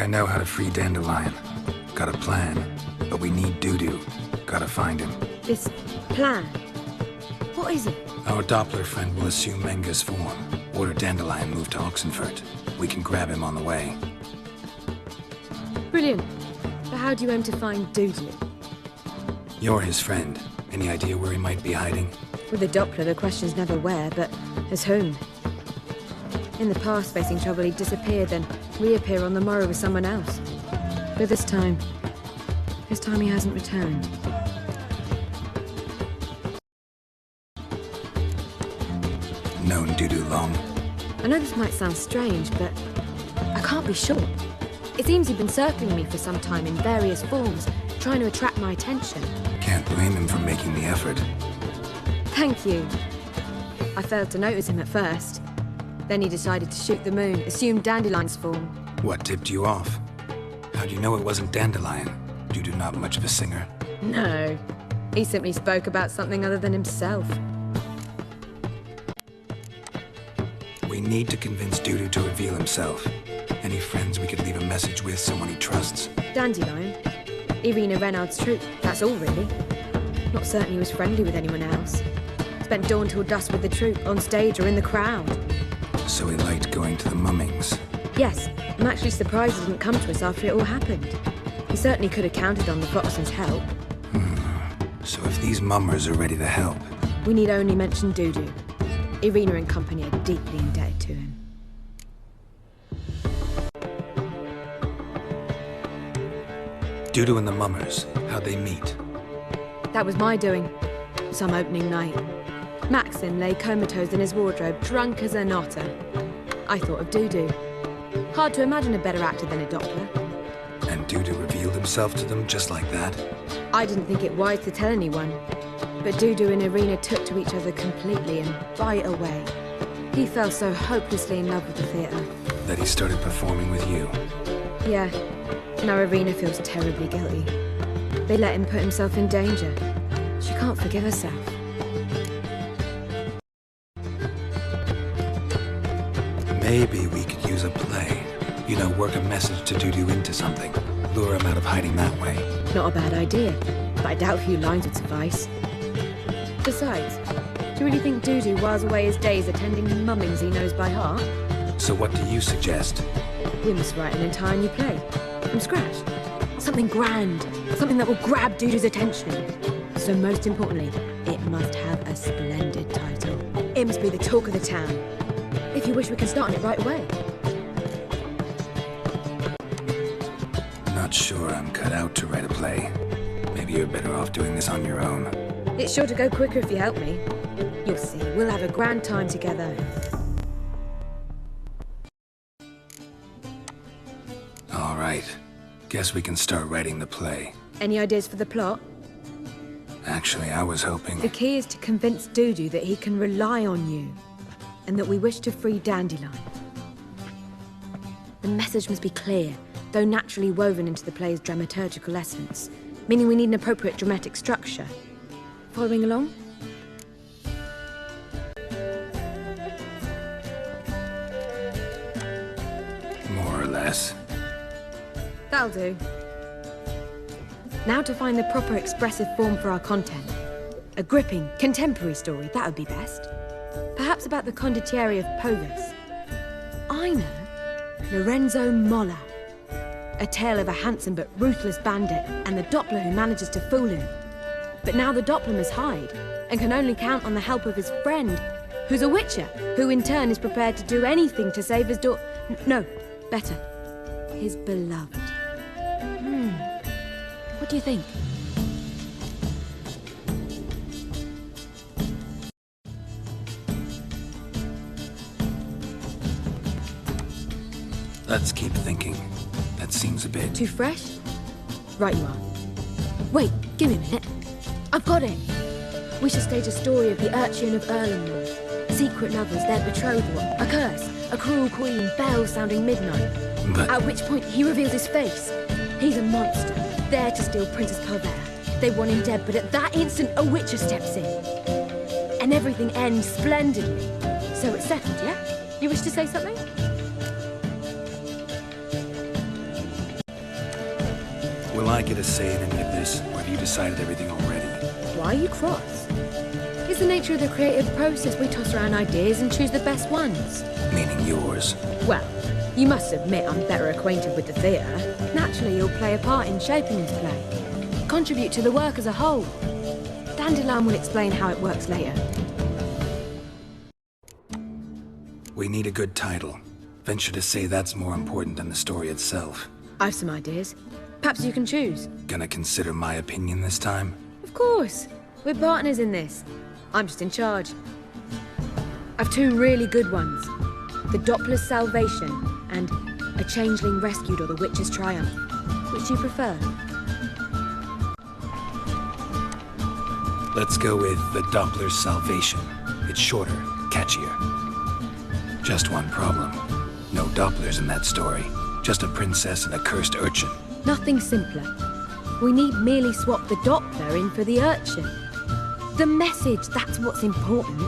I know how to free Dandelion. Got a plan, but we need Dudu. Gotta find him. This plan? What is it? Our Doppler friend will assume Menga's form. Order Dandelion move to Oxenfurt. We can grab him on the way. Brilliant. But how do you aim to find Dudu? You're his friend. Any idea where he might be hiding? With the Doppler, the question's never where, but as whom. In the past, facing trouble, he'd disappear, then reappear on the morrow with someone else. But this time he hasn't returned. Known Dudu long? I know this might sound strange, but I can't be sure. It seems he'd been circling me for some time in various forms, trying to attract my attention. Can't blame him for making the effort. Thank you. I failed to notice him at first. Then he decided to shoot the moon, assumed Dandelion's form. What tipped you off? How'd you know it wasn't Dandelion? Dudu not much of a singer. No. He simply spoke about something other than himself. We need to convince Dudu to reveal himself. Any friends we could leave a message with, someone he trusts? Dandelion. Irina Renard's troupe, that's all really. Not certain he was friendly with anyone else. Spent dawn till dusk with the troupe, on stage or in the crowd. So he liked going to the mummings? Yes, I'm actually surprised he didn't come to us after it all happened. He certainly could have counted on the Foxen's help. So if these mummers are ready to help... We need only mention Dudu. Irina and company are deeply indebted to him. Dudu and the mummers, how'd they meet? That was my doing. Some opening night. Maxim lay comatose in his wardrobe, drunk as an otter. I thought of Dudu. Hard to imagine a better actor than a Doppler. And Dudu revealed himself to them just like that? I didn't think it wise to tell anyone. But Dudu and Irina took to each other completely, and right away. He fell so hopelessly in love with the theatre. That he started performing with you? Yeah. Now Irina feels terribly guilty. They let him put himself in danger. She can't forgive herself. Maybe we could use a play. You know, work a message to Dudu into something. Lure him out of hiding that way. Not a bad idea, but I doubt a few lines would suffice. Besides, do you really think Dudu whiles away his days attending mummings he knows by heart? So what do you suggest? We must write an entire new play. From scratch. Something grand. Something that will grab Dudu's attention. So most importantly, it must have a splendid title. It must be the talk of the town. If you wish, we can start on it right away. Not sure I'm cut out to write a play. Maybe you're better off doing this on your own. It's sure to go quicker if you help me. You'll see, we'll have a grand time together. All right. Guess we can start writing the play. Any ideas for the plot? Actually, I was hoping... The key is to convince Dudu that he can rely on you, and that we wish to free Dandelion. The message must be clear, though naturally woven into the play's dramaturgical essence, meaning we need an appropriate dramatic structure. Following along? More or less. That'll do. Now to find the proper expressive form for our content. A gripping, contemporary story, that would be best. Perhaps about the condottieri of Povus. I know. Lorenzo Molla. A tale of a handsome but ruthless bandit and the Doppler who manages to fool him. But now the Doppler must hide and can only count on the help of his friend, who's a witcher, who in turn is prepared to do anything to save his no, better, his beloved. What do you think? Let's keep thinking. That seems a bit... Too fresh? Right you are. Wait, give me a minute. I've got it! We should stage a story of the urchin of Erlenmoor. Secret lovers, their betrothal, a curse, a cruel queen, bells sounding midnight. But... At which point he reveals his face. He's a monster, there to steal Princess Palvera. They want him dead, but at that instant a witcher steps in. And everything ends splendidly. So it's settled, yeah? You wish to say something? Will I get a say in any of this, or have you decided everything already? Why are you cross? It's the nature of the creative process. We toss around ideas and choose the best ones. Meaning yours. Well, you must admit I'm better acquainted with the theatre. Naturally, you'll play a part in shaping this play. Contribute to the work as a whole. Dandelion will explain how it works later. We need a good title. Venture to say that's more important than the story itself. I've some ideas. Perhaps you can choose. Gonna consider my opinion this time? Of course. We're partners in this. I'm just in charge. I've two really good ones. The Doppler's Salvation and A Changeling Rescued or The Witch's Triumph. Which do you prefer? Let's go with The Doppler's Salvation. It's shorter, catchier. Just one problem. No Dopplers in that story. Just a princess and a cursed urchin. Nothing simpler. We need merely swap the Doppler in for the urchin. The message, that's what's important.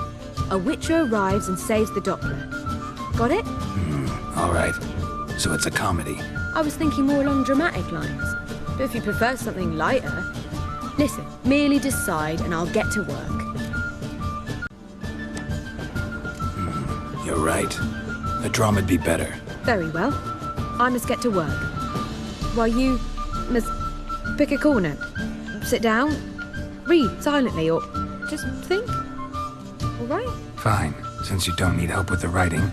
A witcher arrives and saves the Doppler. Got it? All right. So it's a comedy. I was thinking more along dramatic lines. But if you prefer something lighter... Listen, merely decide and I'll get to work. You're right. A drama'd be better. Very well. I must get to work. While you must pick a corner. Sit down, read silently, or just think. All right? Fine, since you don't need help with the writing.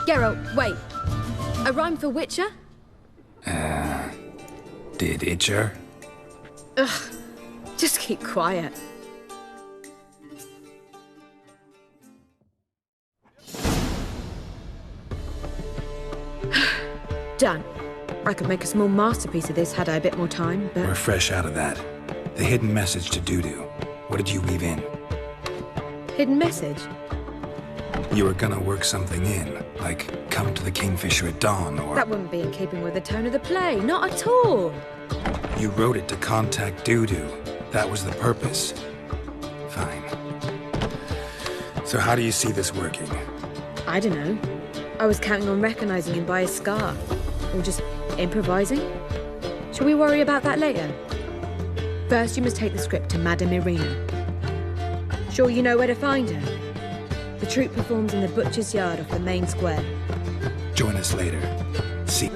Geralt, wait. A rhyme for Witcher? Did Itcher? Ugh, just keep quiet. Done. I could make a small masterpiece of this had I a bit more time, but... We're fresh out of that. The hidden message to Dudu. What did you weave in? Hidden message? You were gonna work something in, like come to the Kingfisher at dawn, or... That wouldn't be in keeping with the tone of the play, not at all. You wrote it to contact Dudu. That was the purpose. Fine. So how do you see this working? I don't know. I was counting on recognizing him by his scar. Or just improvising? Shall we worry about that later? First, you must take the script to Madame Irina. Sure you know where to find her? The troupe performs in the butcher's yard off the main square. Join us later. See.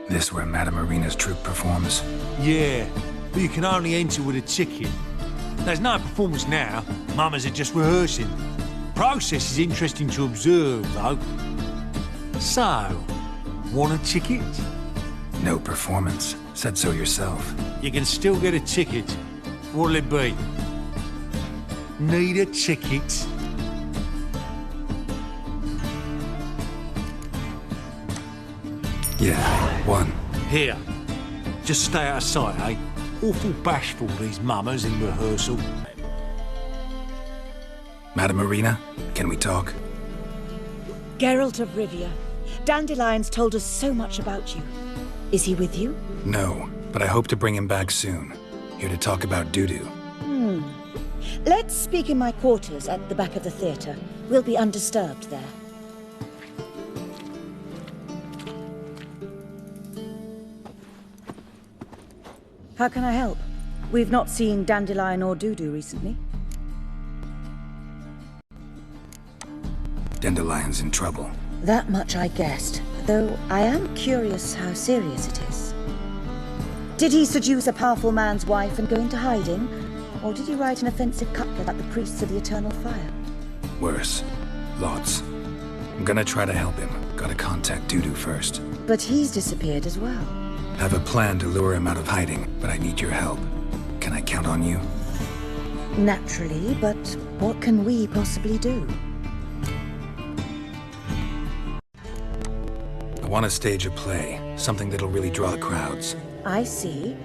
This where Madame Irina's troupe performs? Yeah, but you can only enter with a ticket. There's no performance now. Mamas are just rehearsing. Process is interesting to observe, though. So, want a ticket? No performance. Said so yourself. You can still get a ticket. What'll it be? Need a ticket? Yeah, one. Here. Just stay out of sight, eh? Awful bashful, these mamas in rehearsal. Madame Irina, can we talk? Geralt of Rivia. Dandelion's told us so much about you. Is he with you? No, but I hope to bring him back soon. Here to talk about Dudu. Let's speak in my quarters at the back of the theatre. We'll be undisturbed there. How can I help? We've not seen Dandelion or Dudu recently. Dandelion's in trouble. That much I guessed, though I am curious how serious it is. Did he seduce a powerful man's wife and go into hiding? Or did he write an offensive couplet at the priests of the Eternal Fire? Worse. Lots. I'm gonna try to help him. Gotta contact Dudu first. But he's disappeared as well. Have a plan to lure him out of hiding, but I need your help. Can I count on you? Naturally, but what can we possibly do? I want to stage a play. Something that'll really draw crowds. I see.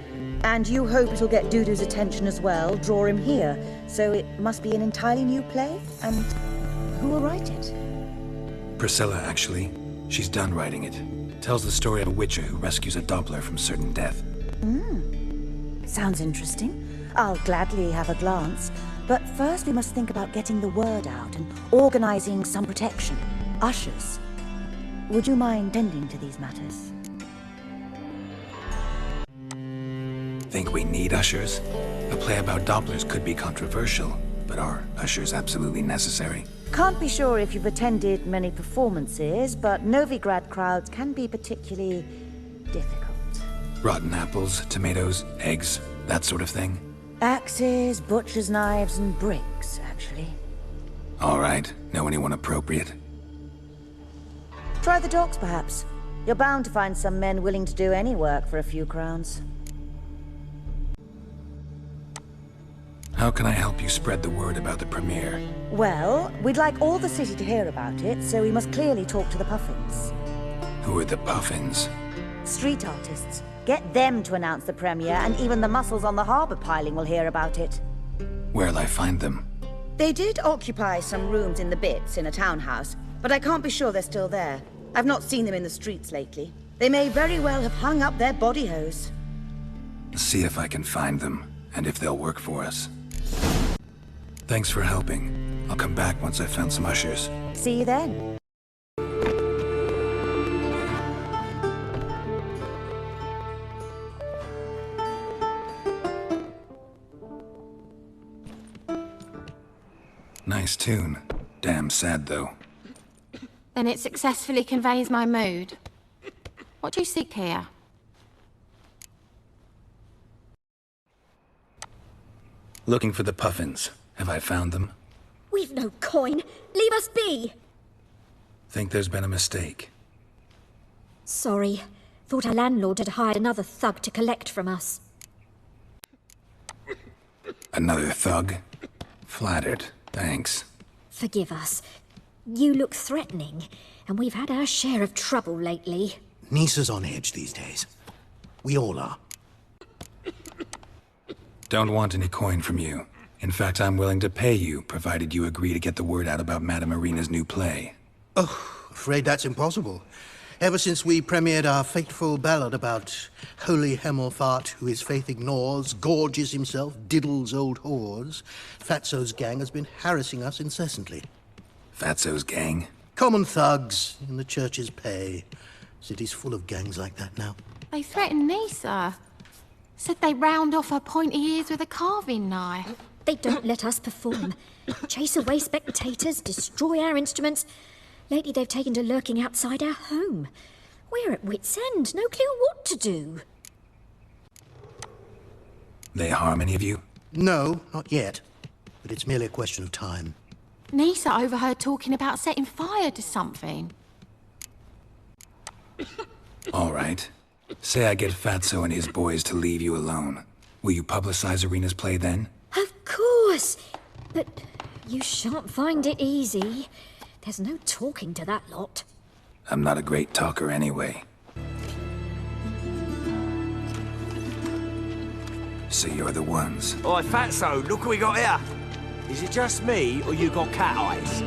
And you hope it'll get Dudu's attention as well, draw him here. So it must be an entirely new play? And who will write it? Priscilla, actually. She's done writing it. Tells the story of a witcher who rescues a Doppler from certain death. Sounds interesting. I'll gladly have a glance. But first we must think about getting the word out and organizing some protection. Ushers. Would you mind tending to these matters? Think we need ushers? A play about Dopplers could be controversial, but are ushers absolutely necessary? Can't be sure if you've attended many performances, but Novigrad crowds can be particularly difficult. Rotten apples, tomatoes, eggs, that sort of thing? Axes, butcher's knives, and bricks, actually. All right. Know anyone appropriate? Try the docks, perhaps. You're bound to find some men willing to do any work for a few crowns. How can I help you spread the word about the premiere? Well, we'd like all the city to hear about it, so we must clearly talk to the Puffins. Who are the Puffins? Street artists. Get them to announce the premiere, and even the muscles on the harbour piling will hear about it. Where'll I find them? They did occupy some rooms in the Bits in a townhouse, but I can't be sure they're still there. I've not seen them in the streets lately. They may very well have hung up their body hose. See if I can find them, and if they'll work for us. Thanks for helping. I'll come back once I've found some ushers. See you then. Nice tune. Damn sad, though. Then it successfully conveys my mood. What do you seek here? Looking for the Puffins. Have I found them? We've no coin. Leave us be! Think there's been a mistake. Sorry. Thought our landlord had hired another thug to collect from us. Another thug? Flattered. Thanks. Forgive us. You look threatening, and we've had our share of trouble lately. Nisa's on edge these days. We all are. Don't want any coin from you. In fact, I'm willing to pay you, provided you agree to get the word out about Madame Irina's new play. Oh, afraid that's impossible. Ever since we premiered our fateful ballad about holy Hemelfart, who his faith ignores, gorges himself, diddles old whores, Fatso's gang has been harassing us incessantly. Fatso's gang? Common thugs in the church's pay. City's full of gangs like that now. They threatened Nisa. Said they round off her pointy ears with a carving knife. They don't let us perform. Chase away spectators, destroy our instruments. Lately they've taken to lurking outside our home. We're at wit's end, no clue what to do. They harm any of you? No, not yet. But it's merely a question of time. Nisa overheard talking about setting fire to something. All right. Say I get Fatso and his boys to leave you alone. Will you publicize Irina's play then? Of course! But you shan't find it easy. There's no talking to that lot. I'm not a great talker anyway. So you're the ones. Oi, Fatso, look what we got here. Is it just me, or you got cat eyes?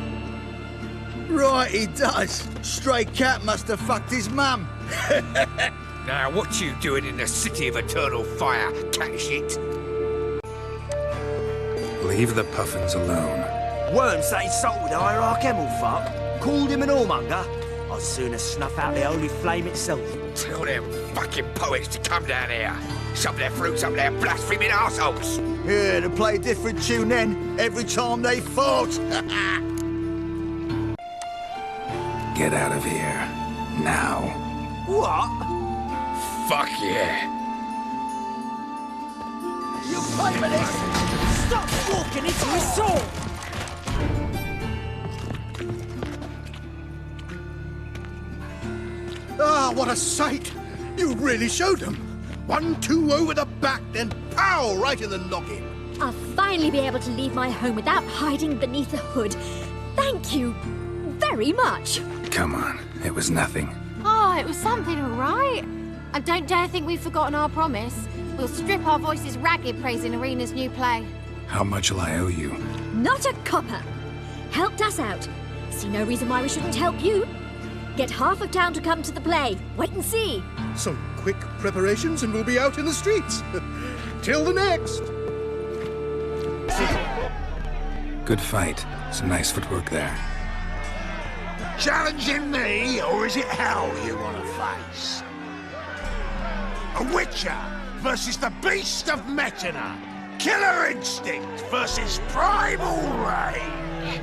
Right, he does. Stray cat must have fucked his mum. Now, what you doing in the city of eternal fire, cat shit? Leave the Puffins alone. Worms that insulted the hierarch Hemelfart, called him an whoremonger. I'd sooner snuff out the holy flame itself. Tell them fucking poets to come down here. Shove their fruits up their blaspheming arseholes. Yeah, to play a different tune then, every time they fought. Get out of here. Now. What? Fuck yeah. You pay for this? Stop walking into his sword! Ah, what a sight! You really showed them. 1-2 over the back, then pow, right in the noggin. I'll finally be able to leave my home without hiding beneath the hood. Thank you very much. Come on. It was nothing. Oh, it was something, all right. I don't dare think we've forgotten our promise. We'll strip our voices ragged praising Irina's new play. How much will I owe you? Not a copper. Helped us out. See no reason why we shouldn't help you. Get half of town to come to the play. Wait and see. Some quick preparations and we'll be out in the streets. Till the next. Good fight. Some nice footwork there. challenging me, or is it hell you want to face? A Witcher versus the Beast of Metina. Killer instinct versus primal rage.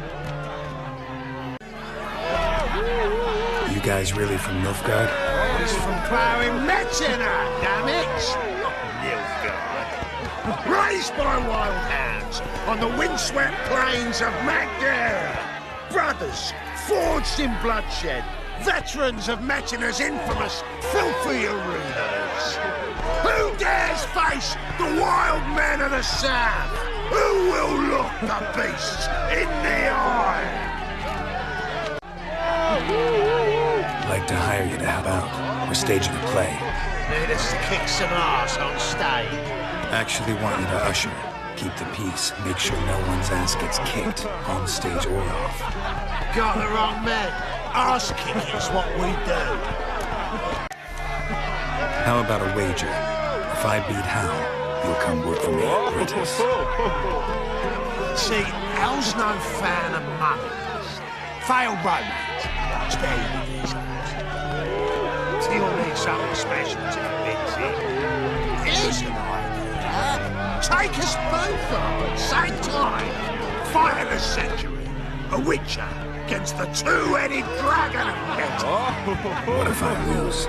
You guys really from Nilfgaard? He's from ploughing Metina, damn it! Nilfgaard. Raised by wild hounds on the windswept plains of Magdera. Brothers forged in bloodshed. Veterans of Metina's infamous filthy arenas. Who dares face the wild men of the south? Who will look the beasts in the eye? I'd like to hire you to help out. We're staging a play. Need us to kick some ass on stage. Actually want you to usher. Keep the peace. Make sure no one's ass gets kicked, on stage or off. Got the wrong man. Ass kicking's what we do. How about a wager? If I beat Hal, you'll come work for me, Brutus. See, Hal's no fan of mummies. Failed romance. Stay with these guys. You'll need something special to convince him. Here's an idea. Take us both on, same time. Fight of the century. A Witcher against the two-headed dragon of metal. What if I lose?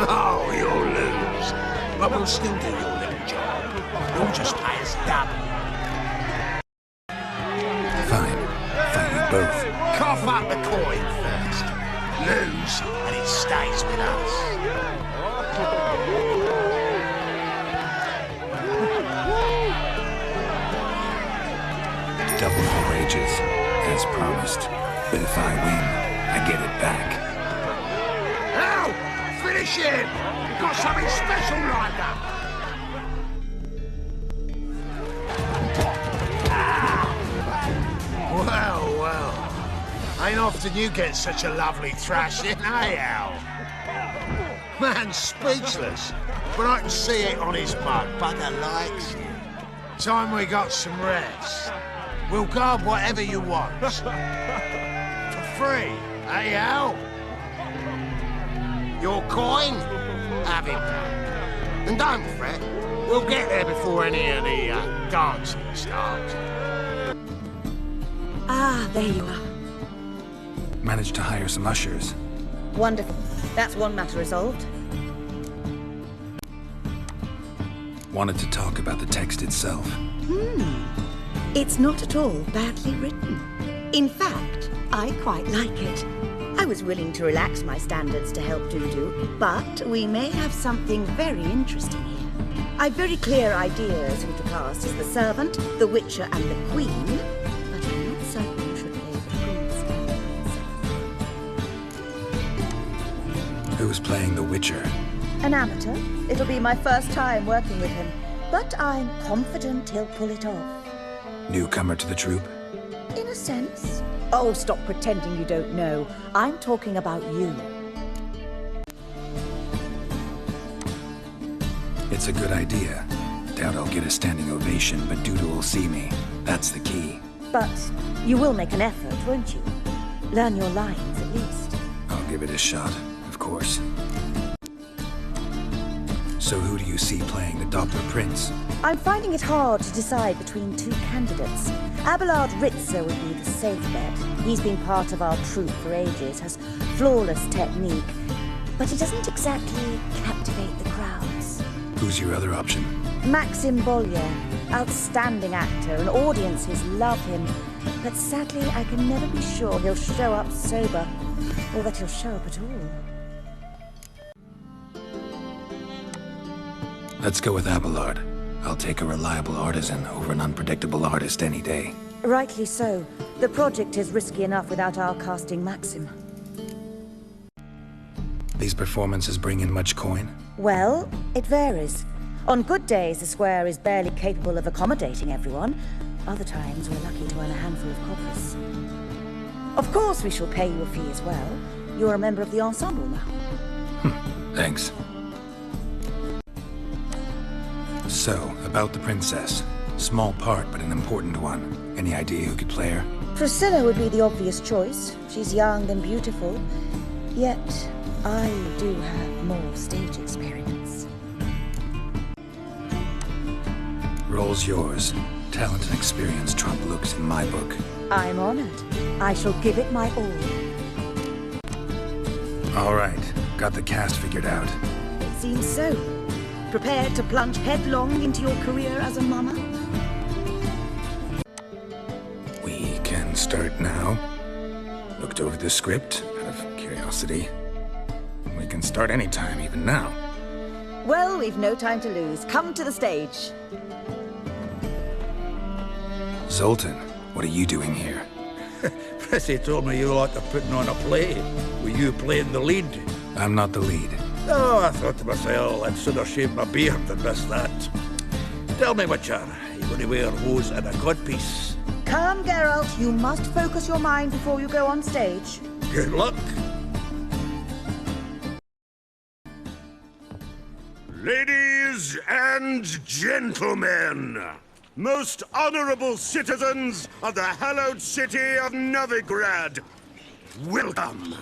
Oh, you'll lose. But we'll still do your little job. You'll just pay us double. Fine. Fight you both. Cough up the coin first. Lose, and it stays with us. Double the wages, as promised. But if I win, I get it back. Now, finish him! We've got something special lined up. Well. Ain't often you get such a lovely thrashing, eh, Al? Man's speechless, but I can see it on his mug. Bugger likes it. Time we got some rest. We'll guard whatever you want. For free, eh, Al? Your coin? Have it. And don't fret, we'll get there before any of the dancing starts. Ah, there you are. Managed to hire some ushers. Wonderful. That's one matter resolved. Wanted to talk about the text itself. It's not at all badly written. In fact, I quite like it. I was willing to relax my standards to help Dudu, but we may have something very interesting here. I've very clear ideas who to cast as the servant, the Witcher, and the Queen, but I'm not certain who should play the Prince and the Princess. Who's playing the Witcher? An amateur. It'll be my first time working with him, but I'm confident he'll pull it off. Newcomer to the troupe? In a sense. Oh, stop pretending you don't know. I'm talking about you. It's a good idea. Doubt I'll get a standing ovation, but Dudu will see me. That's the key. But you will make an effort, won't you? Learn your lines, at least. I'll give it a shot, of course. So who do you see playing the Doppler Prince? I'm finding it hard to decide between two candidates. Abelard Ritzer would be the safe bet. He's been part of our troupe for ages, has flawless technique, but he doesn't exactly captivate the crowds. Who's your other option? Maxim Bollier, outstanding actor, and audiences love him. But sadly, I can never be sure he'll show up sober, or that he'll show up at all. Let's go with Abelard. I'll take a reliable artisan over an unpredictable artist any day. Rightly so. The project is risky enough without our casting Maxim. These performances bring in much coin? Well, it varies. On good days, the square is barely capable of accommodating everyone. Other times, we're lucky to earn a handful of coppers. Of course, we shall pay you a fee as well. You're a member of the ensemble now. Thanks. So, about the princess. Small part, but an important one. Any idea who could play her? Priscilla would be the obvious choice. She's young and beautiful. Yet, I do have more stage experience. Role's yours. Talent and experience trump looks in my book. I'm honored. I shall give it my all. All right, got the cast figured out. It seems so. Prepared to plunge headlong into your career as a mama? We can start now. Looked over the script, out of curiosity. We can start anytime, even now. Well, we've no time to lose. Come to the stage. Zoltan, what are you doing here? Prissy told me you like putting on a play. Were you playing the lead? I'm not the lead. Oh, I thought to myself, I'd sooner shave my beard than miss that. Tell me, Witcher, you going to wear hose and a codpiece? Come, Geralt. You must focus your mind before you go on stage. Good luck. Ladies and gentlemen, most honorable citizens of the hallowed city of Novigrad, welcome.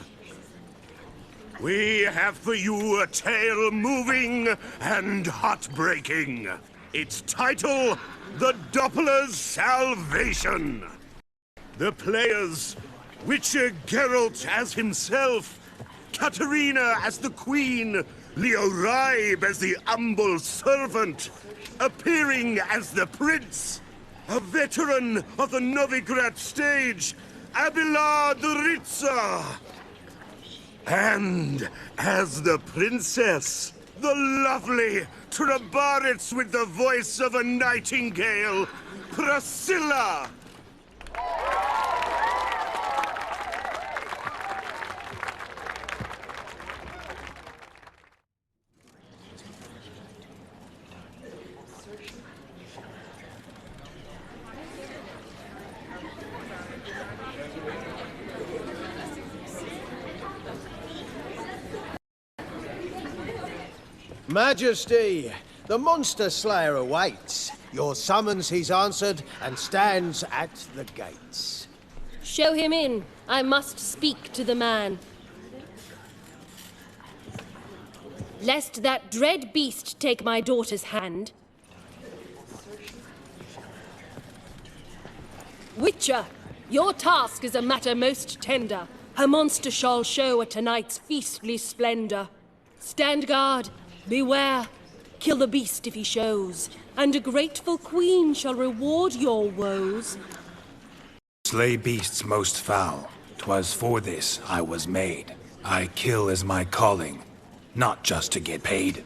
We have for you a tale moving and heartbreaking. Its title, The Doppler's Salvation. The players, Witcher Geralt as himself, Katerina as the Queen, Leo Raib as the humble servant, appearing as the Prince, a veteran of the Novigrad stage, Abelard Ritza. And as the Princess, the lovely Trabaritz with the voice of a nightingale, Priscilla. Majesty, the monster slayer awaits. Your summons he's answered and stands at the gates. Show him in. I must speak to the man. Lest that dread beast take my daughter's hand. Witcher, your task is a matter most tender. Her monster shall show at tonight's feastly splendor. Stand guard. Beware! Kill the beast if he shows, and a grateful queen shall reward your woes. Slay beasts most foul. 'Twas for this I was made. I kill as my calling, not just to get paid.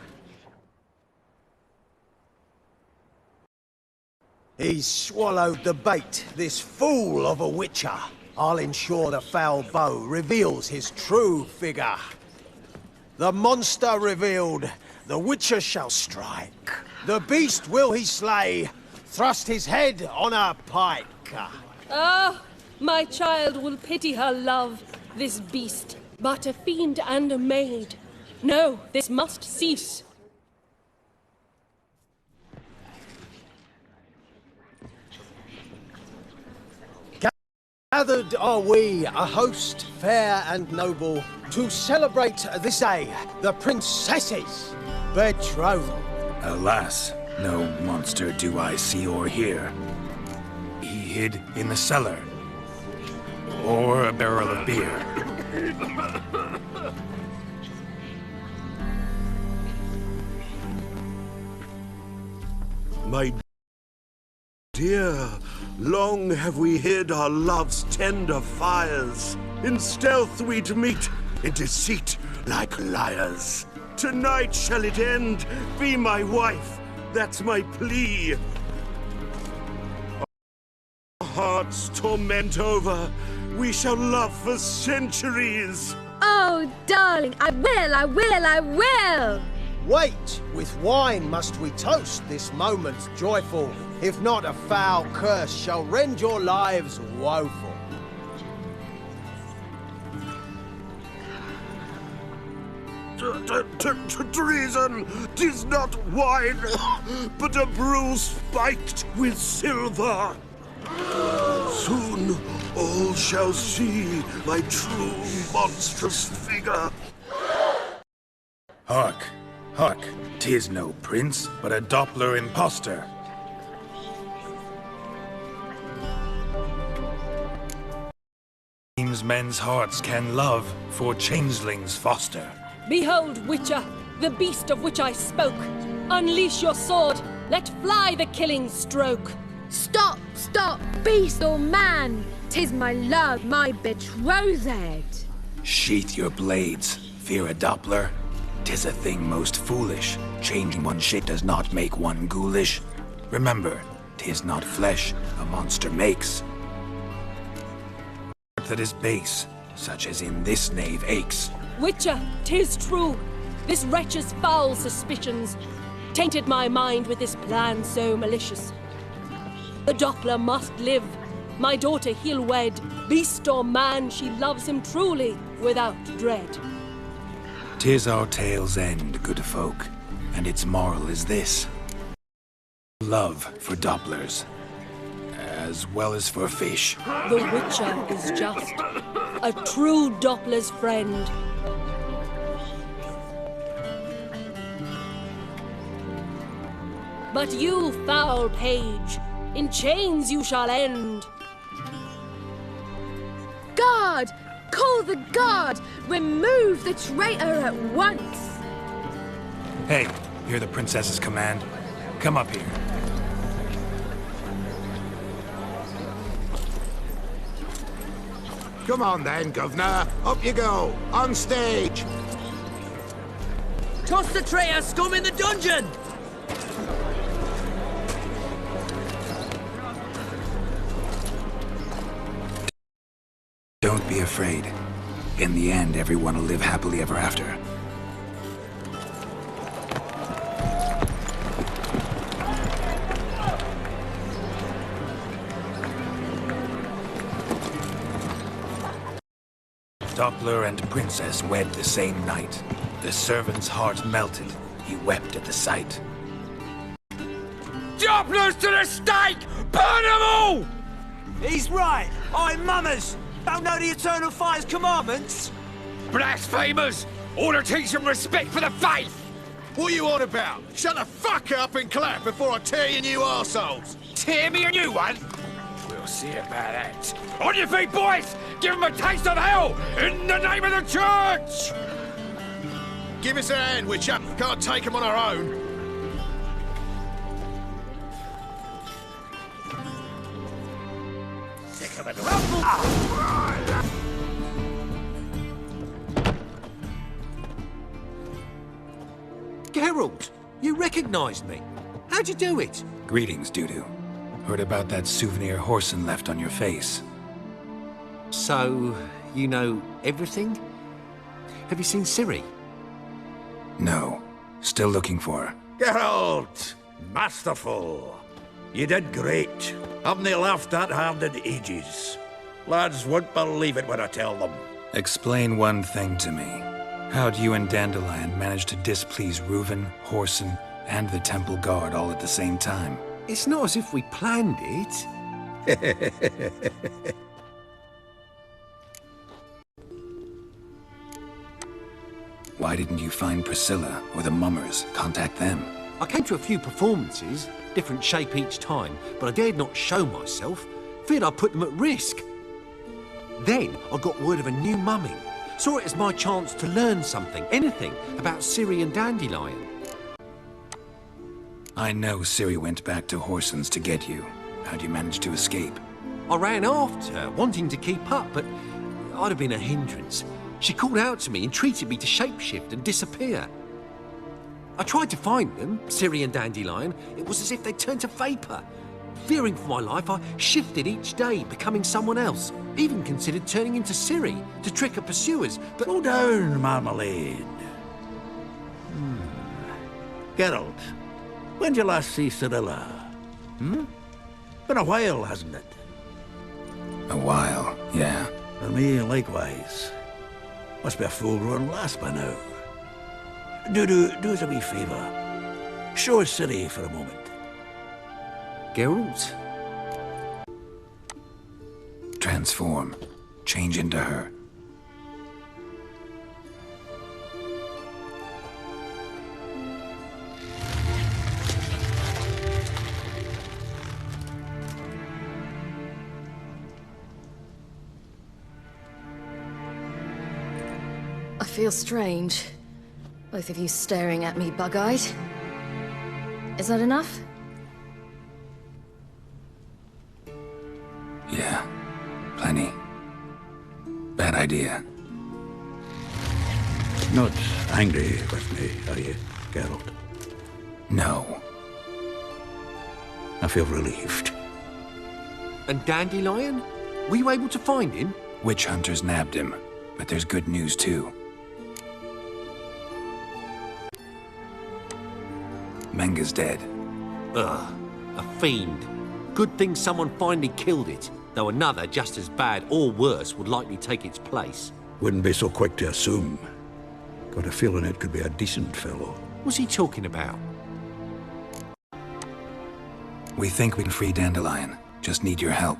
He's swallowed the bait, this fool of a witcher. I'll ensure the foul bow reveals his true figure. The monster revealed, the witcher shall strike. The beast will he slay, thrust his head on a pike. Ah, my child will pity her love, this beast, but a fiend and a maid. No, this must cease. Gathered are we, a host fair and noble, to celebrate this day, the princess's betrothal. Alas, no monster do I see or hear. He hid in the cellar, or a barrel of beer. My dear, long have we hid our love's tender fires. In stealth we'd meet, in deceit like liars. Tonight shall it end, be my wife, that's my plea. Our hearts torment over, we shall love for centuries. Oh, darling, I will! Wait, with wine must we toast this moment joyful. If not, a foul curse shall rend your lives woeful. Treason! 'Tis not wine, but a brew spiked with silver. Soon All shall see thy true monstrous figure. Hark, hark, 'tis no prince, but a Doppler impostor. Seems men's hearts can love, for changelings foster. Behold, Witcher, the beast of which I spoke. Unleash your sword. Let fly the killing stroke. Stop, stop, beast or man! 'Tis my love, my betrothed. Sheath your blades, fear a Doppler. 'Tis a thing most foolish. Changing one shape does not make one ghoulish. Remember, 'tis not flesh a monster makes. That is base, such as in this knave aches. Witcher, 'tis true. This wretch's foul suspicions tainted my mind with this plan so malicious. The Doppler must live. My daughter he'll wed. Beast or man, she loves him truly, without dread. 'Tis our tale's end, good folk, and its moral is this. Love for Dopplers, as well as for fish. The Witcher is just a true Doppler's friend. But you, foul page, in chains you shall end. Guard! Call the guard! Remove the traitor at once! Hey, hear the princess's command? Come up here. Come on then, governor. Up you go. On stage. Toss the traitor scum in the dungeon! Don't be afraid. In the end, everyone will live happily ever after. Doppler and princess wed the same night. The servant's heart melted. He wept at the sight. Dopplers to the stake! Burn them all! He's right. I'm mummers. Don't know the Eternal Fire's commandments? Blasphemers! Order teach them respect for the faith! What are you on about? Shut the fuck up and clap before I tear you new arseholes! Tear me a new one? We'll see about that. On your feet, boys! Give them a taste of hell in the name of the church! Give us a hand, Witcher. Can't take them on our own. Geralt, you recognized me. How'd you do it? Greetings, Dudu. Heard about that souvenir Horson left on your face. So, you know everything? Have you seen Ciri? No. Still looking for her. Geralt! Masterful! You did great. Haven't they laughed that hard in ages? Lads won't believe it when I tell them. Explain one thing to me. How'd you and Dandelion manage to displease Reuven, Horson, and the Temple Guard all at the same time? It's not as if we planned it. Why didn't you find Priscilla or the Mummers? Contact them. I came to a few performances, different shape each time, but I dared not show myself. Feared I'd put them at risk. Then I got word of a new mumming. Saw it as my chance to learn something, anything, about Ciri and Dandelion. I know Ciri went back to Horson's to get you. How'd you manage to escape? I ran after her, wanting to keep up, but I'd have been a hindrance. She called out to me, entreated me to shapeshift and disappear. I tried to find them, Ciri and Dandelion. It was as if they'd turned to vapour. Fearing for my life, I shifted each day, becoming someone else. Even considered turning into Ciri to trick her pursuers, but... Slow down, Marmalade. Geralt, when'd you last see Cyrilla? Been a while, hasn't it? A while, yeah. For me, likewise. Must be a full-grown lass by now. Do us a wee favour. Show us Ciri for a moment. Geralt? Transform. Change into her. I feel strange. Both of you staring at me bug-eyed. Is that enough? Yeah. Plenty. Bad idea. Not angry with me, are you, Geralt? No. I feel relieved. And Dandelion? Were you able to find him? Witch hunters nabbed him, but there's good news too. Menga's dead. Ugh, a fiend. Good thing someone finally killed it, though another just as bad or worse would likely take its place. Wouldn't be so quick to assume. Got a feeling it could be a decent fellow. What's he talking about? We think we can free Dandelion. Just need your help.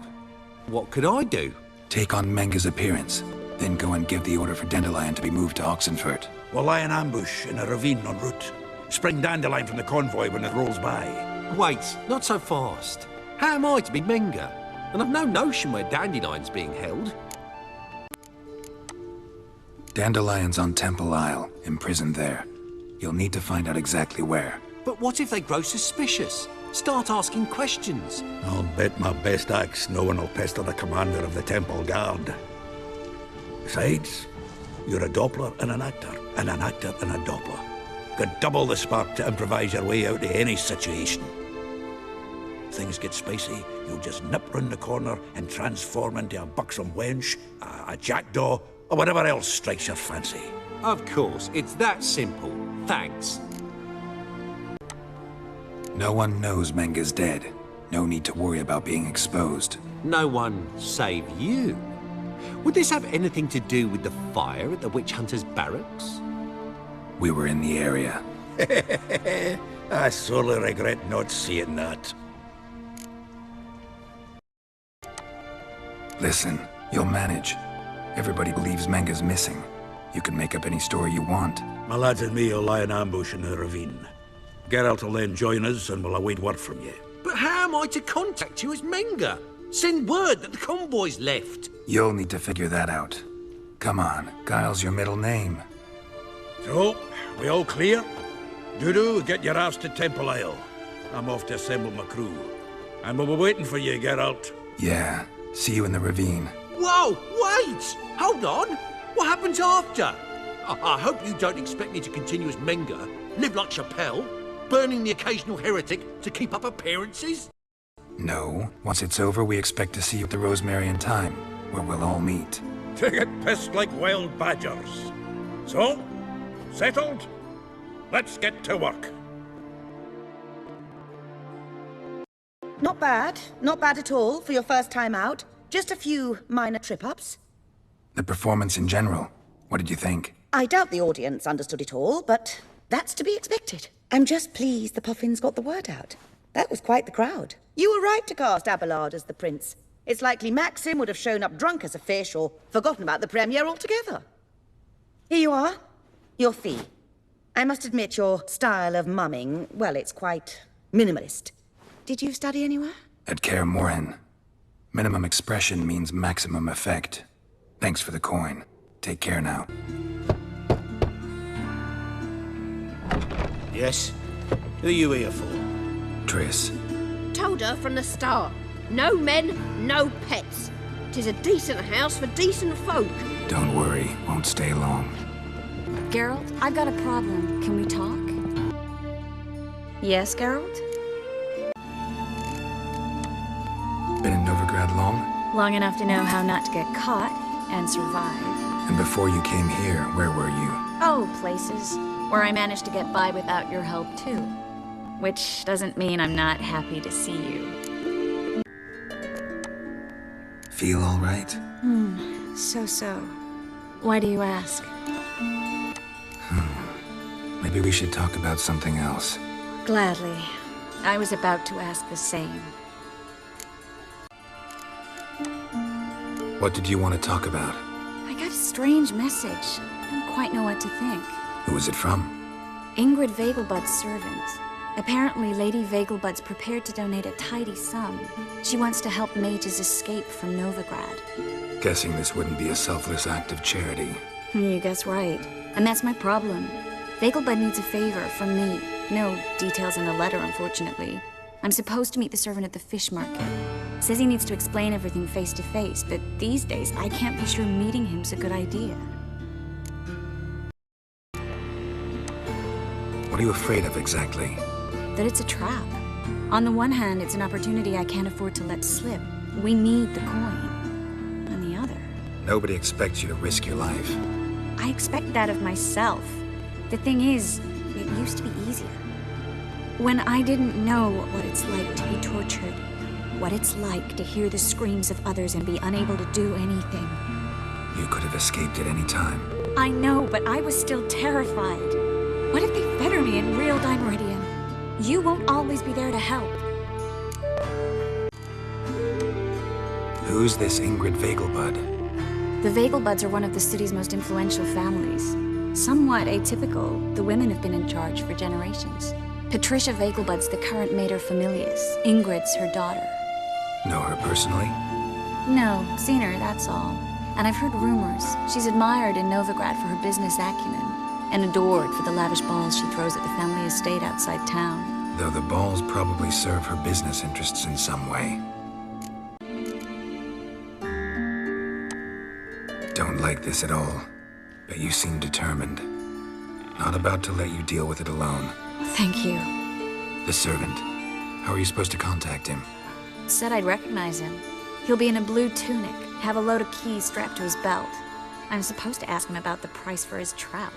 What could I do? Take on Menga's appearance, then go and give the order for Dandelion to be moved to Oxenfurt. We'll lie in ambush in a ravine en route. Spring Dandelion from the convoy when it rolls by. Wait, not so fast. How am I to be Menga? And I've no notion where Dandelion's being held. Dandelion's on Temple Isle, imprisoned there. You'll need to find out exactly where. But what if they grow suspicious? Start asking questions. I'll bet my best axe no one will pester the commander of the Temple Guard. Besides, you're a Doppler and an actor and a Doppler. Got double the spark to improvise your way out of any situation. Things get spicy, you'll just nip round the corner and transform into a buxom wench, a jackdaw, or whatever else strikes your fancy. Of course, it's that simple. Thanks. No one knows Menga's dead. No need to worry about being exposed. No one save you. Would this have anything to do with the fire at the witch hunter's barracks? We were in the area. I sorely regret not seeing that. Listen, you'll manage. Everybody believes Menga's missing. You can make up any story you want. My lads and me will lie in ambush in the ravine. Geralt will then join us and we'll await word from you. But how am I to contact you as Menga? Send word that the convoy's left. You'll need to figure that out. Come on, Guile's your middle name. So, we all clear? Dudu, get your ass to Temple Isle. I'm off to assemble my crew. And we'll be waiting for you, Geralt. Yeah, see you in the ravine. Whoa, wait! Hold on! What happens after? I hope you don't expect me to continue as Menga, live like Chappelle, burning the occasional heretic to keep up appearances? No, once it's over, we expect to see you at the Rosemary in time, where we'll all meet. To get pissed like wild badgers. So, settled? Let's get to work. Not bad. Not bad at all for your first time out. Just a few minor trip-ups. The performance in general, what did you think? I doubt the audience understood it all, but that's to be expected. I'm just pleased the Puffins got the word out. That was quite the crowd. You were right to cast Abelard as the prince. It's likely Maxim would have shown up drunk as a fish or forgotten about the premiere altogether. Here you are. Your fee. I must admit your style of mumming, well, it's quite minimalist. Did you study anywhere? At Kaer Morhen. Minimum expression means maximum effect. Thanks for the coin. Take care now. Yes? Who are you here for? Triss. Told her from the start. No men, no pets. 'Tis a decent house for decent folk. Don't worry, won't stay long. Geralt, I've got a problem. Can we talk? Yes, Geralt? Been in Novigrad long? Long enough to know how not to get caught and survive. And before you came here, where were you? Oh, places where I managed to get by without your help, too. Which doesn't mean I'm not happy to see you. Feel all right? So. Why do you ask? Maybe we should talk about something else. Gladly. I was about to ask the same. What did you want to talk about? I got a strange message. I don't quite know what to think. Who was it from? Ingrid Vegelbud's servant. Apparently, Lady Vegelbud's prepared to donate a tidy sum. She wants to help mages escape from Novigrad. Guessing this wouldn't be a selfless act of charity. You guess right. And that's my problem. Vegelbud needs a favor from me. No details in the letter, unfortunately. I'm supposed to meet the servant at the fish market. Says he needs to explain everything face to face, but these days I can't be sure meeting him's a good idea. What are you afraid of exactly? That it's a trap. On the one hand, it's an opportunity I can't afford to let slip. We need the coin. On the other... Nobody expects you to risk your life. I expect that of myself. The thing is, it used to be easier. When I didn't know what it's like to be tortured, what it's like to hear the screams of others and be unable to do anything. You could have escaped at any time. I know, but I was still terrified. What if they fetter me in real Dimeridian? You won't always be there to help. Who's this Ingrid Vegelbud? The Vegelbuds are one of the city's most influential families. Somewhat atypical, the women have been in charge for generations. Patricia Vegelbud's the current mater familias. Ingrid's her daughter. Know her personally? No, seen her, that's all. And I've heard rumors. She's admired in Novigrad for her business acumen, and adored for the lavish balls she throws at the family estate outside town. Though the balls probably serve her business interests in some way. Don't like this at all, but you seem determined. Not about to let you deal with it alone. Thank you. The servant. How are you supposed to contact him? Said I'd recognize him. He'll be in a blue tunic, have a load of keys strapped to his belt. I'm supposed to ask him about the price for his trout.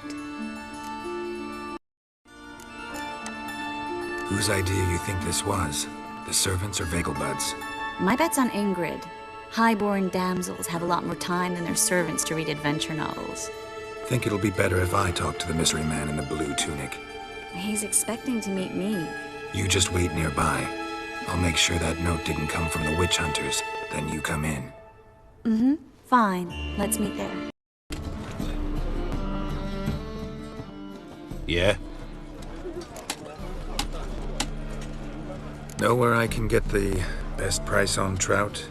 Whose idea you think this was? The servants or Vegelbud's? My bet's on Ingrid. High-born damsels have a lot more time than their servants to read adventure novels. Think it'll be better if I talk to the misery man in the blue tunic. He's expecting to meet me. You just wait nearby. I'll make sure that note didn't come from the witch hunters. Then you come in. Mm-hmm. Fine. Let's meet there. Yeah? Know where I can get the best price on trout?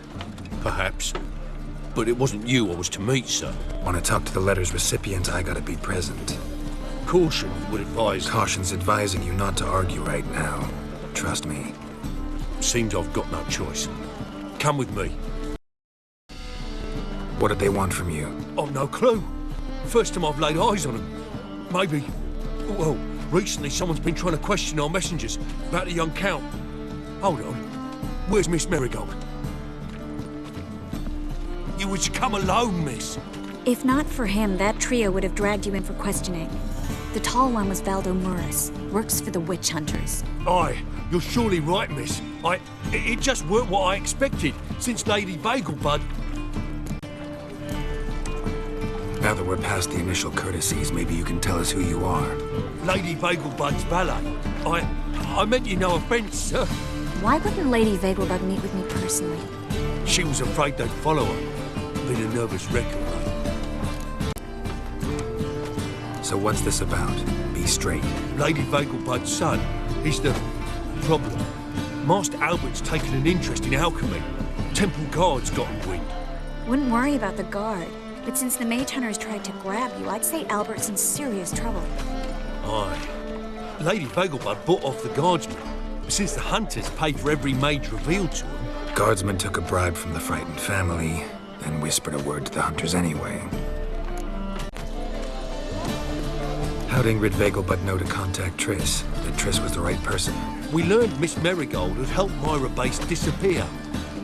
Perhaps. But it wasn't you I was to meet, sir. Want to talk to the letter's recipient, I gotta be present. Caution would advise... Caution's advising you not to argue right now. Trust me. Seems I've got no choice. Come with me. What did they want from you? I've no clue. First time I've laid eyes on them. Maybe... Well, recently someone's been trying to question our messengers about the young Count. Hold on. Where's Miss Marigold? You were to come alone, miss. If not for him, that trio would have dragged you in for questioning. The tall one was Valdo Murris. Works for the witch hunters. Aye, you're surely right, miss. It just weren't what I expected, since Lady Vegelbud... Now that we're past the initial courtesies, maybe you can tell us who you are. Lady Vegelbud's valet. I meant you no offence, sir. Why wouldn't Lady Vegelbud meet with me personally? She was afraid they'd follow her. Been a nervous wreck of late. So what's this about? Be straight. Lady Vegelbud's son is the problem. Master Albert's taken an interest in alchemy. Temple guards got him wind. Wouldn't worry about the guard. But since the mage hunters tried to grab you, I'd say Albert's in serious trouble. Aye. Lady Vegelbud bought off the guardsmen. Since the hunters paid for every mage revealed to them... Guardsmen took a bribe from the frightened family, then whispered a word to the hunters anyway. How'd Ingrid Vegelbud know to contact Triss? That Triss was the right person? We learned Miss Marigold had helped Myra Base disappear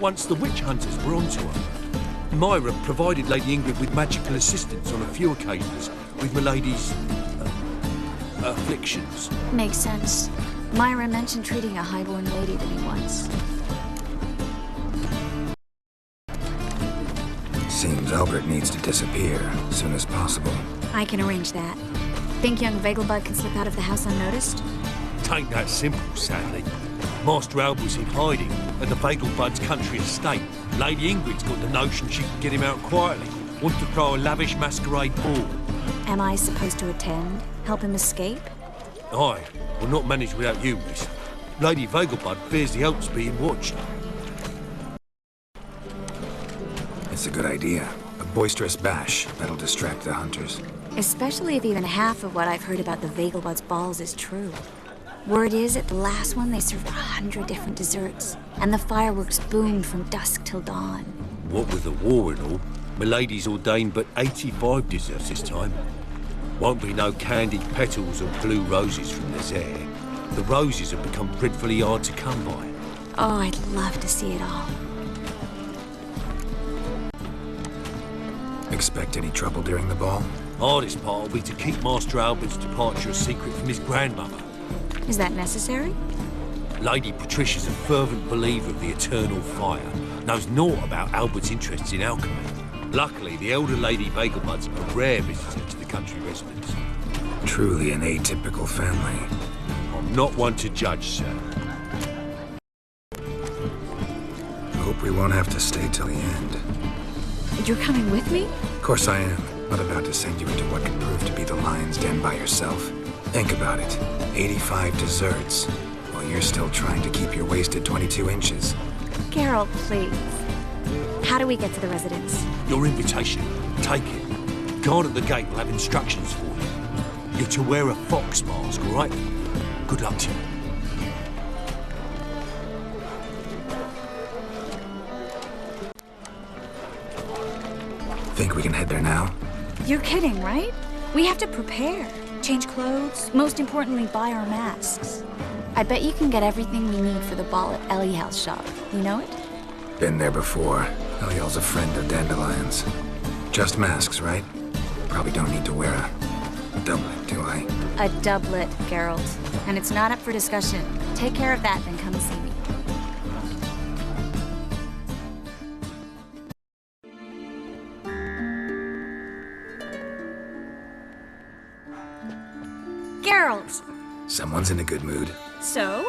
once the witch hunters were onto her. Myra provided Lady Ingrid with magical assistance on a few occasions with Milady's... afflictions. Makes sense. Myra mentioned treating a highborn lady to me once. Seems Albert needs to disappear as soon as possible. I can arrange that. Think young Vegelbud can slip out of the house unnoticed? Tain't that simple, sadly. Master Albert's in hiding at the Vegelbud's country estate. Lady Ingrid's got the notion she can get him out quietly. Wants to throw a lavish masquerade ball. Am I supposed to attend? Help him escape? Aye, will not manage without you, miss. Lady Vegelbud fears the Alps being watched. It's a good idea. A boisterous bash that'll distract the hunters. Especially if even half of what I've heard about the Vegelbud's balls is true. Word is, at the last one, they served 100 different desserts, and the fireworks boomed from dusk till dawn. What with the war and all, Milady's ordained but 85 desserts this time. Won't be no candied petals or blue roses from the Zaire. The roses have become dreadfully hard to come by. Oh, I'd love to see it all. Expect any trouble during the ball? Hardest part will be to keep Master Albert's departure a secret from his grandmother. Is that necessary? Lady Patricia's a fervent believer of the eternal fire, knows naught about Albert's interests in alchemy. Luckily, the elder Lady Vegelbud's a rare visitor to the country residence. Truly an atypical family. I'm not one to judge, sir. Hope we won't have to stay till the end. You're coming with me? Of course I am. Not about to send you into what could prove to be the lion's den by yourself. Think about it. 85 desserts, while you're still trying to keep your waist at 22 inches. Geralt, please. How do we get to the residence? Your invitation. Take it. Guard at the gate will have instructions for you. You're to wear a fox mask, all right? Good luck to you. Think we can head there now? You're kidding, right? We have to prepare. Change clothes, most importantly, buy our masks. I bet you can get everything we need for the ball at Eliel's shop. You know it? Been there before. Eliel's a friend of Dandelion's. Just masks, right? Probably don't need to wear a doublet, do I? A doublet, Geralt. And it's not up for discussion. Take care of that, then come and see me. Geralt! Someone's in a good mood. So?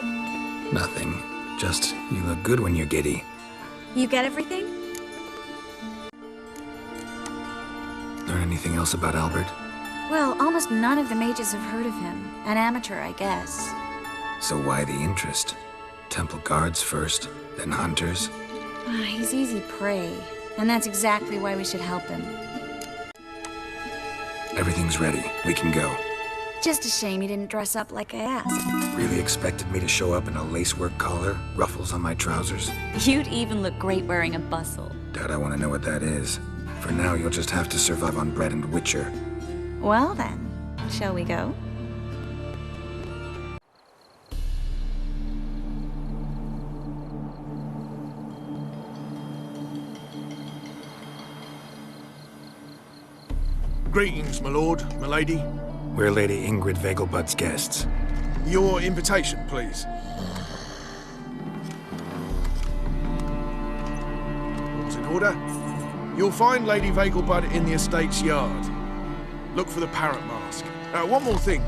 Nothing. Just, you look good when you're giddy. You get everything? Learn anything else about Albert? Well, almost none of the mages have heard of him. An amateur, I guess. So why the interest? Temple guards first, then hunters? He's easy prey, and that's exactly why we should help him. Everything's ready. We can go. Just a shame you didn't dress up like I asked. Really expected me to show up in a lacework collar, ruffles on my trousers? You'd even look great wearing a bustle. Doubt I want to know what that is. For now, you'll just have to survive on bread and witcher. Well then, shall we go? Greetings, my lord, my lady. We're Lady Ingrid Vegelbud's guests. Your invitation, please. All's in order. You'll find Lady Vegelbud in the estate's yard. Look for the parrot mask. One more thing.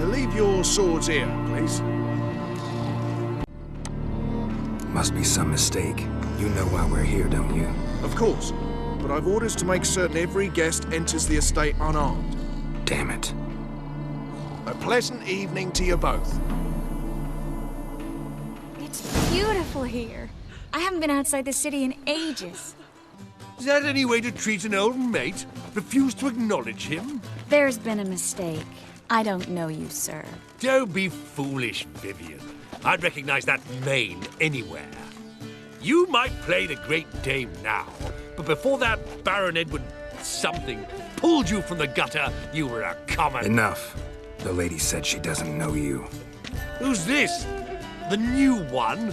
Leave your swords here, please. Must be some mistake. You know why we're here, don't you? Of course. But I've orders to make certain every guest enters the estate unarmed. Damn it. A pleasant evening to you both. It's beautiful here. I haven't been outside the city in ages. Is that any way to treat an old mate? Refuse to acknowledge him? There's been a mistake. I don't know you, sir. Don't be foolish, Vivian. I'd recognize that mane anywhere. You might play the Great Dame now, but before that Baron Edward something pulled you from the gutter, you were a common... Enough. The lady said she doesn't know you. Who's this? The new one?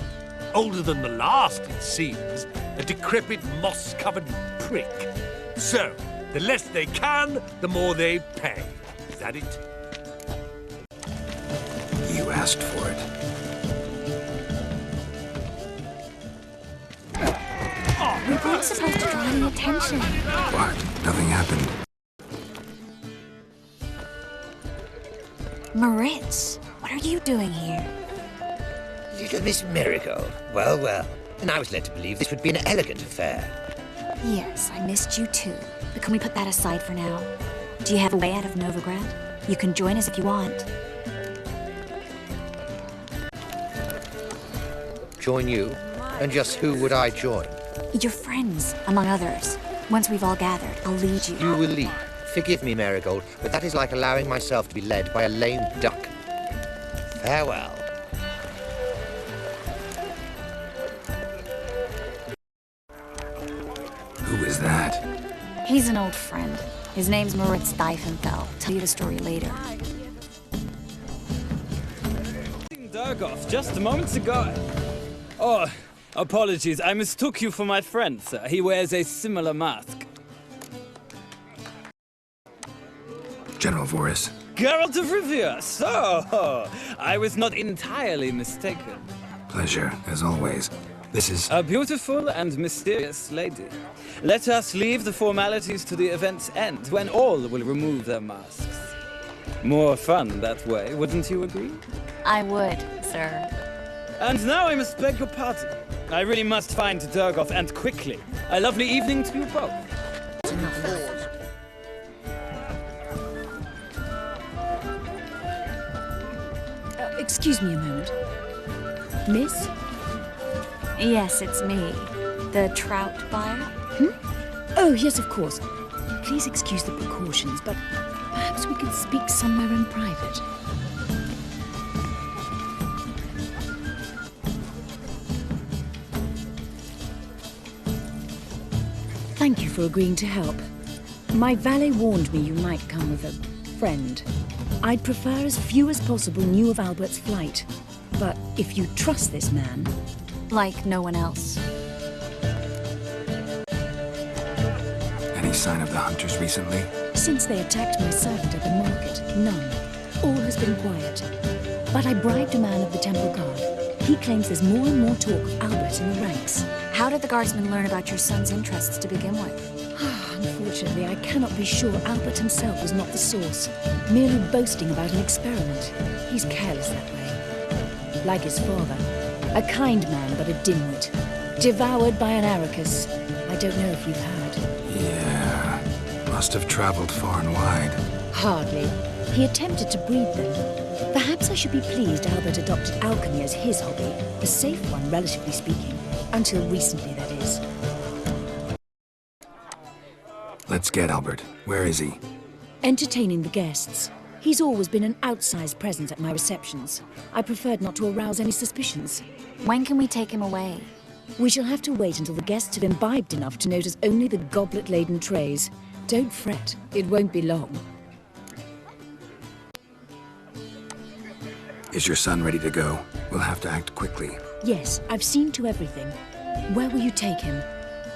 Older than the last, it seems. A decrepit, moss-covered prick. So, the less they can, the more they pay. Is that it? You asked for it. We weren't supposed to draw any attention. What? Nothing happened. Moritz, what are you doing here? Little Miss Marigold. Well, well. And I was led to believe this would be an elegant affair. Yes, I missed you too. But can we put that aside for now? Do you have a way out of Novigrad? You can join us if you want. Join you? And just who would I join? Your friends, among others. Once we've all gathered, I'll lead you. You will lead. Forgive me, Marigold, but that is like allowing myself to be led by a lame duck. Farewell. Who is that? He's an old friend. His name's Moritz Diefenfeld. Tell you the story later. Durgoff, just moments ago. Oh, apologies. I mistook you for my friend, sir. He wears a similar mask. General Voris. Geralt of Rivia. So, I was not entirely mistaken. Pleasure, as always. This is... A beautiful and mysterious lady. Let us leave the formalities to the event's end, when all will remove their masks. More fun that way, wouldn't you agree? I would, sir. And now I must beg your pardon. I really must find Durgoff, and quickly. A lovely evening to you both. Excuse me a moment. Miss? Yes, it's me. The trout buyer? Oh, yes, of course. Please excuse the precautions, but perhaps we could speak somewhere in private. Thank you for agreeing to help. My valet warned me you might come with a friend. I'd prefer as few as possible knew of Albert's flight. But if you trust this man... Like no one else. Any sign of the hunters recently? Since they attacked my servant at the market, none. All has been quiet. But I bribed a man of the Temple Guard. He claims there's more and more talk of Albert in the ranks. How did the guardsmen learn about your son's interests to begin with? Unfortunately, I cannot be sure Albert himself was not the source. Merely boasting about an experiment. He's careless that way. Like his father. A kind man, but a dimwit. Devoured by an Arrakis. I don't know if you've heard. Yeah. Must have traveled far and wide. Hardly. He attempted to breed them. Perhaps I should be pleased Albert adopted alchemy as his hobby. A safe one, relatively speaking. Until recently, that is. Let's get Albert. Where is he? Entertaining the guests. He's always been an outsized presence at my receptions. I preferred not to arouse any suspicions. When can we take him away? We shall have to wait until the guests have imbibed enough to notice only the goblet-laden trays. Don't fret, it won't be long. Is your son ready to go? We'll have to act quickly. Yes, I've seen to everything. Where will you take him?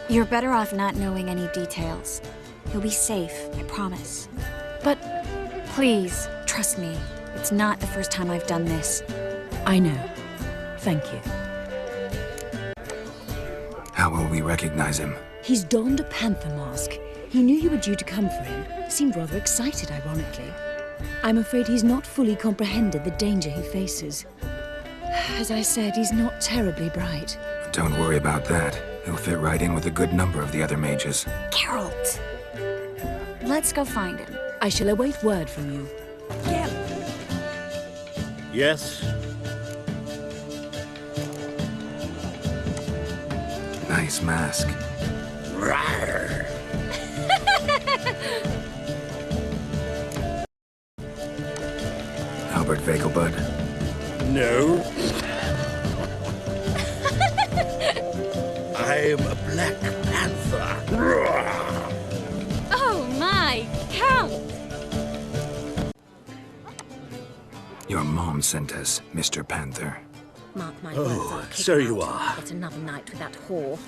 You're better off not knowing any details. He'll be safe, I promise. But... Please, trust me. It's not the first time I've done this. I know. Thank you. How will we recognize him? He's donned a panther mask. He knew you were due to come for him. Seemed rather excited, ironically. I'm afraid he's not fully comprehended the danger he faces. As I said, he's not terribly bright. Don't worry about that. He'll fit right in with a good number of the other mages. Geralt! Let's go find him. I shall await word from you. Yes? Nice mask. Rawr. Albert Vegelbud? No. I'm a Black Panther. Rawr. Oh my, Count! Your mom sent us, Mr. Panther. Mark my Oh, words, I'll kick so him you out. are. Get another night with that whore.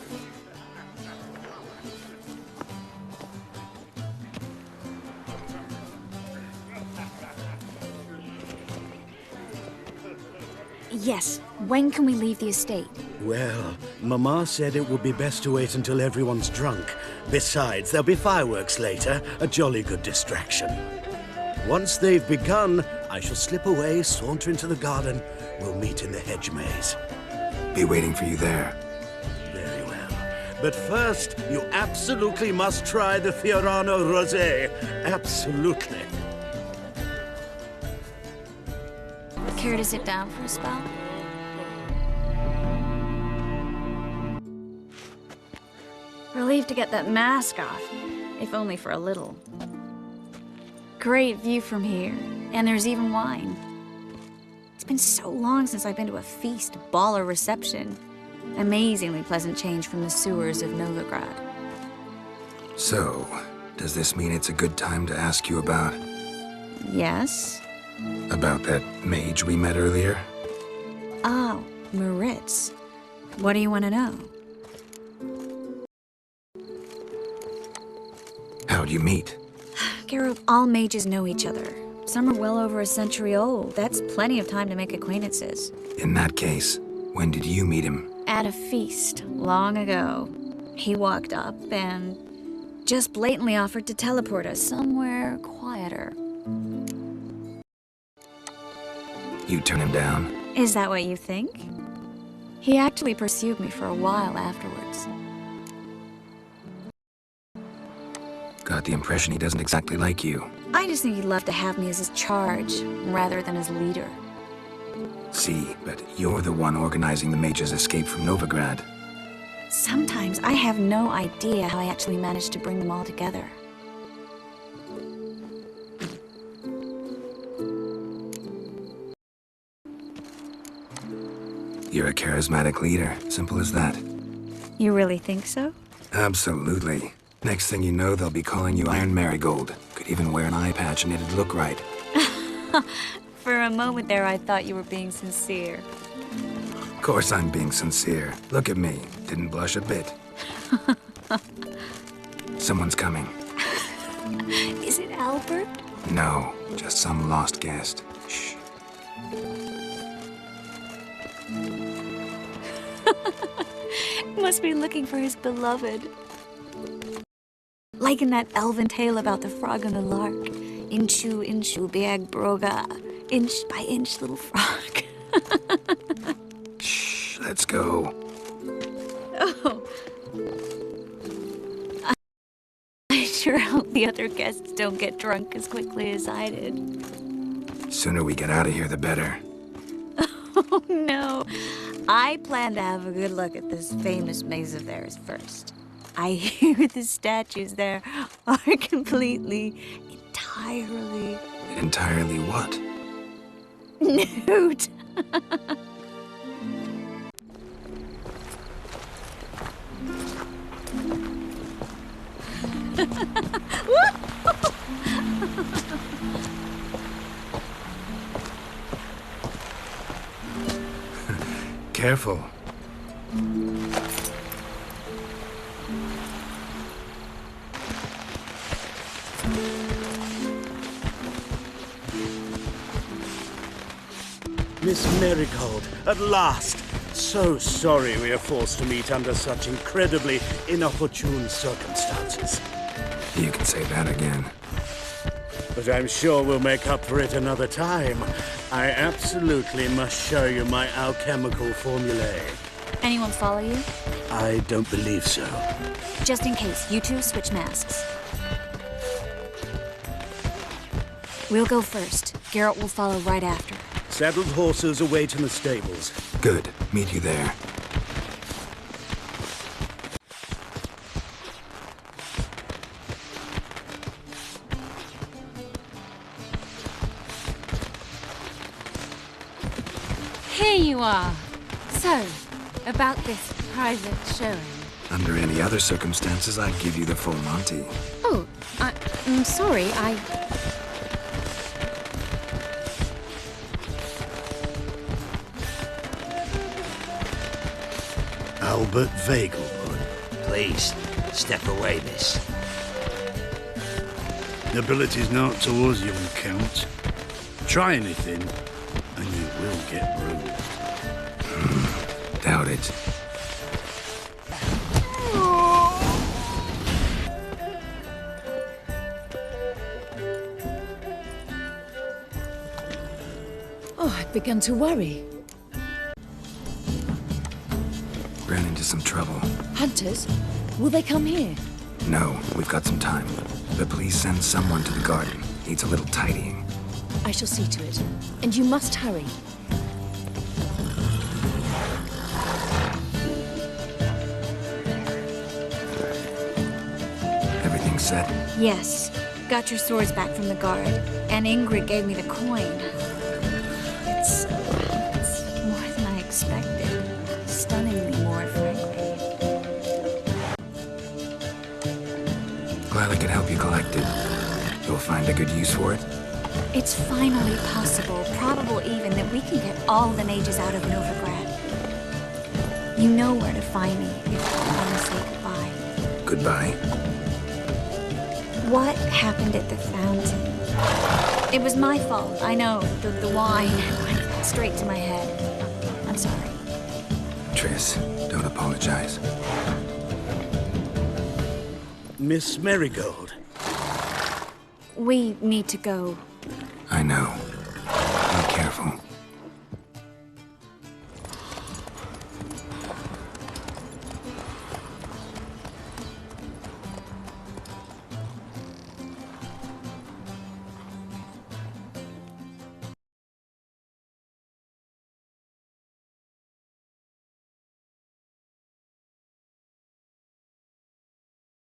Yes, when can we leave the estate? Well, Mama said it would be best to wait until everyone's drunk. Besides, there'll be fireworks later, a jolly good distraction. Once they've begun, I shall slip away, saunter into the garden, We'll meet in the hedge maze. Be waiting for you there. Very well. But first, you absolutely must try the Fiorano Rosé. Absolutely. Care to sit down for a spell? Relieved to get that mask off, if only for a little. Great view from here, and there's even wine. It's been so long since I've been to a feast, ball, or reception. Amazingly pleasant change from the sewers of Novigrad. So, does this mean it's a good time to ask you about... Yes? About that mage we met earlier? Oh, Maritz. What do you want to know? How'd you meet? Geralt, all mages know each other. Some are well over a century old. That's plenty of time to make acquaintances. In that case, when did you meet him? At a feast, long ago. He walked up and just blatantly offered to teleport us somewhere quieter. You turn him down? Is that what you think? He actually pursued me for a while afterwards. Got the impression he doesn't exactly like you. I just think he'd love to have me as his charge, rather than his leader. See, but you're the one organizing the mage's escape from Novigrad. Sometimes I have no idea how I actually managed to bring them all together. You're a charismatic leader, simple as that. You really think so? Absolutely. Next thing you know, they'll be calling you Iron Marigold. Could even wear an eye patch and it'd look right. For a moment there, I thought you were being sincere. Of course I'm being sincere. Look at me. Didn't blush a bit. Someone's coming. Is it Albert? No, just some lost guest. Shh. Must be looking for his beloved. Like in that elven tale about the frog and the lark. Inchu, inchu, biag broga. Inch by inch, little frog. Shh, let's go. Oh. I sure hope the other guests don't get drunk as quickly as I did. Sooner we get out of here, the better. Oh, no. I plan to have a good look at this famous maze of theirs first. I hear the statues there are entirely... Entirely what? Nude. Careful. Miss Marigold, at last! So sorry we are forced to meet under such incredibly inopportune circumstances. You can say that again. But I'm sure we'll make up for it another time. I absolutely must show you my alchemical formulae. Anyone follow you? I don't believe so. Just in case, you two switch masks. We'll go first. Geralt will follow right after. Saddled horses await in the stables. Good. Meet you there. Here you are. So, about this private showing. Under any other circumstances, I'd give you the full Monty. Oh, I'm sorry, Albert Vegelbud. Please, step away, miss. Nobility's not towards you, Count. Try anything, and you will get bruised. Doubt it. Oh, I'd begun to worry. into some trouble. Hunters? Will they come here? No, we've got some time. But please send someone to the garden. Needs a little tidying. I shall see to it. And you must hurry. Everything set? Yes. Got your swords back from the guard. And Ingrid gave me the coin. It's more than I expected. Stunningly more, frankly. Glad I could help you collect it. You'll find a good use for it? It's finally possible, probable even, that we can get all the mages out of Novigrad. You know where to find me if you want to say goodbye. Goodbye? What happened at the fountain? It was my fault, I know. The wine went straight to my head. I'm sorry. Triss, don't apologize. Miss Marigold. We need to go. I know.